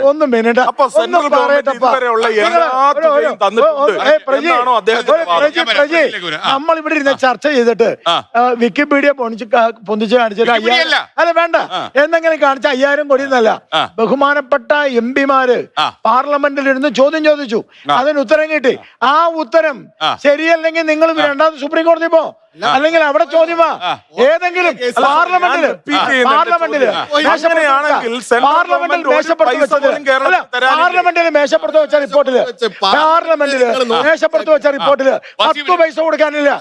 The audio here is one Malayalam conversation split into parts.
1 മിനിറ്റ് അപ്പൊ സെൻട്രൽ ഗവൺമെന്റ് ഇതുവരെയുള്ള എല്ലാ തുകയും തന്നിട്ടുണ്ട് എന്നാണോ അദ്ദേഹത്തിന്റെ വാദം? നമ്മൾ ഇവിടെ ഇരുന്ന് ചർച്ച ചെയ്തിട്ട് വിക്കിപീഡിയ പൊന്തിച്ച് കാണിച്ചിട്ട് 5000 അല്ല വേണ്ട എന്തെങ്കിലും കാണിച്ച 5000 കോടി എന്നല്ല. ബഹുമാനപ്പെട്ട എംപിമാര് പാർലമെന്റിൽ ഇരുന്ന് ചോദ്യം ചോദിച്ചു, അതിന് ഉത്തരം കിട്ടി. ആ ഉത്തരം ശരിയല്ലെങ്കിൽ നിങ്ങൾ രണ്ടാമത് സുപ്രീം കോടതി പോ, അല്ലെങ്കിൽ അവിടെ ചോദ്യമാ. ഏതെങ്കിലും പാർലമെന്റില് മേശപ്പുറത്ത് വെച്ച റിപ്പോർട്ടില് 10 പൈസ കൊടുക്കാനില്ല.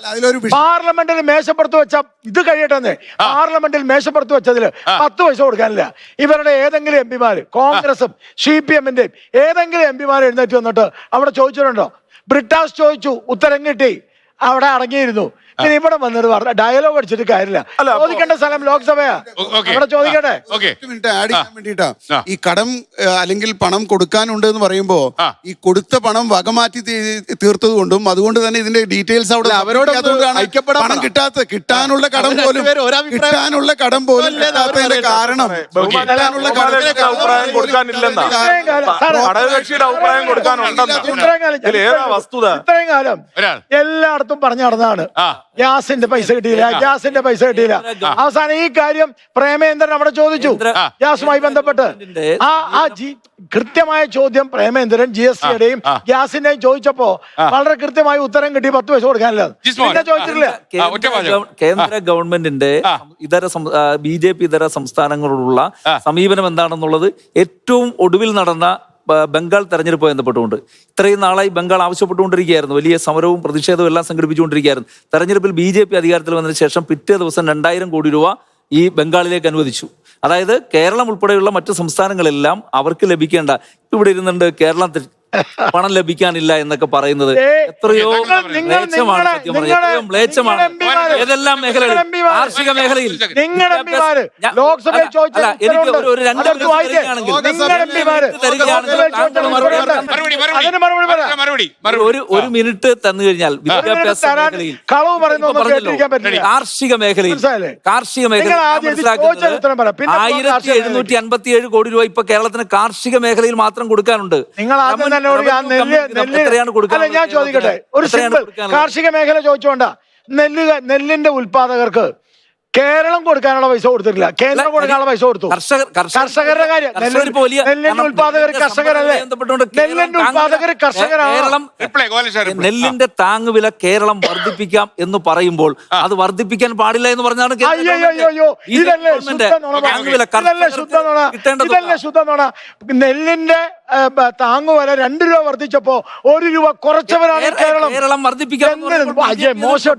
പാർലമെന്റിൽ മേശപ്പുറത്ത് വെച്ച ഇത് കഴിയട്ടെന്ന്, പാർലമെന്റിൽ മേശപ്പുറത്ത് വെച്ചതില് 10 പൈസ കൊടുക്കാനില്ല. ഇവരുടെ ഏതെങ്കിലും എംപിമാര്, കോൺഗ്രസും CPM-ന്റെയും ഏതെങ്കിലും എംപിമാർ എഴുന്നേറ്റ് വന്നിട്ട് അവിടെ ചോദിച്ചിട്ടുണ്ടോ? ബ്രിട്ടാസ് ചോദിച്ചു, ഉത്തരം കിട്ടി, അവിടെ അടങ്ങിയിരുന്നു. പിന്നെ ഇവിടെ വന്നിട്ട് പറഞ്ഞ ഡയലോഗ് അടിച്ചിട്ട് കാര്യമില്ല. ചോദിക്കേണ്ട സ്ഥലം ലോക്സഭയാ, അവിടെ ചോദിക്കട്ടെ. ആഡ് ചെയ്യാൻ വേണ്ടിട്ടാ ഈ കടം അല്ലെങ്കിൽ പണം കൊടുക്കാനുണ്ട് എന്ന് പറയുമ്പോ ഈ കൊടുത്ത പണം വകമാറ്റി തീർത്തത് കൊണ്ടും അതുകൊണ്ട് തന്നെ ഇതിന്റെ ഡീറ്റെയിൽസ് അവിടെ അവരോട് പണം കിട്ടാനുള്ള കടം പോലും കിട്ടാത്തതിന്റെ കാരണം ഇത്രയും കാലം എല്ലായിടത്തും പറഞ്ഞു നടന്നതാണ് ഗ്യാസിന്റെ പൈസ കിട്ടിയില്ല, ഗ്യാസിന്റെ പൈസ കിട്ടിയില്ല. അവസാനം ഈ കാര്യം പ്രേമേന്ദ്രൻ അവിടെ ചോദിച്ചു ഗ്യാസുമായി ബന്ധപ്പെട്ട്. കൃത്യമായ ചോദ്യം പ്രേമേന്ദ്രൻ GST-യുടെയും ഗ്യാസിന്റെയും ചോദിച്ചപ്പോ വളരെ കൃത്യമായ ഉത്തരം കിട്ടി. 10 പൈസ കൊടുക്കാനില്ല, പിന്നെ ചോദിച്ചിട്ടില്ല. കേന്ദ്ര ഗവൺമെന്റിന്റെ BJP ഇതര സംസ്ഥാനങ്ങളോടുള്ള സമീപനം എന്താണെന്നുള്ളത് ഏറ്റവും ഒടുവിൽ നടന്ന ബംഗാൾ തെരഞ്ഞെടുപ്പ് ബന്ധപ്പെട്ടുകൊണ്ട് ഇത്രയും നാളായി ബംഗാൾ ആവശ്യപ്പെട്ടുകൊണ്ടിരിക്കുകയായിരുന്നു. വലിയ സമരവും പ്രതിഷേധവും എല്ലാം സംഘടിപ്പിച്ചുകൊണ്ടിരിക്കുകയായിരുന്നു. തെരഞ്ഞെടുപ്പിൽ BJP അധികാരത്തിൽ വന്നതിന് ശേഷം പിറ്റേ ദിവസം 2000 കോടി രൂപ ഈ ബംഗാളിലേക്ക് അനുവദിച്ചു. അതായത് കേരളം ഉൾപ്പെടെയുള്ള മറ്റു സംസ്ഥാനങ്ങളെല്ലാം അവർക്ക് ലഭിക്കേണ്ട, ഇവിടെ ഇരുന്നുണ്ട് കേരളത്തിൽ പണം ലഭിക്കാനില്ല എന്നൊക്കെ പറയുന്നത് എത്രയോ മ്ലേച്ഛമാണ്. സത്യം പറഞ്ഞാൽ എത്രയോ മ്ലേച്ഛമാണ്. ഏതെല്ലാം മേഖലകളിൽ, കാർഷിക മേഖലയിൽ അല്ല, എനിക്ക് ഒരു 2 മിനിറ്റ് തന്നു കഴിഞ്ഞാൽ വിദ്യാഭ്യാസ മേഖലയിൽ, കാർഷിക മേഖലയിൽ മനസ്സിലാക്കുന്നത് 1757 കോടി രൂപ ഇപ്പൊ കേരളത്തിന് കാർഷിക മേഖലയിൽ മാത്രം കൊടുക്കാനുണ്ട്. ഞാൻ ചോദിക്കട്ടെ, ഒരു സിമ്പിൾ കാർഷിക മേഖല ചോദിച്ചോണ്ട, നെല്ലിന്റെ ഉൽപാദകർക്ക് കേരളം കൊടുക്കാനുള്ള പൈസ കൊടുത്തിട്ടില്ല, കേന്ദ്രം കൊടുക്കാനുള്ള പൈസ കൊടുത്തു. കർഷകരുടെ കാര്യം, നെല്ലിന്റെ ഉൽപാദകർ കർഷകരല്ലേ? നെല്ലിന്റെ ഉൽപാദകർ കർഷകരാണ്. നെല്ലിന്റെ താങ്ങുവില കേരളം വർദ്ധിപ്പിക്കാം എന്ന് പറയുമ്പോൾ അത് വർദ്ധിപ്പിക്കാൻ പാടില്ല എന്ന് പറഞ്ഞാണ് നെല്ലിന്റെ താങ്ങുവില 2 രൂപ വർദ്ധിച്ചപ്പോ 1 രൂപ കുറച്ചവരാണ് കേരളം. കേരളം വർദ്ധിപ്പിക്കാൻ മോശം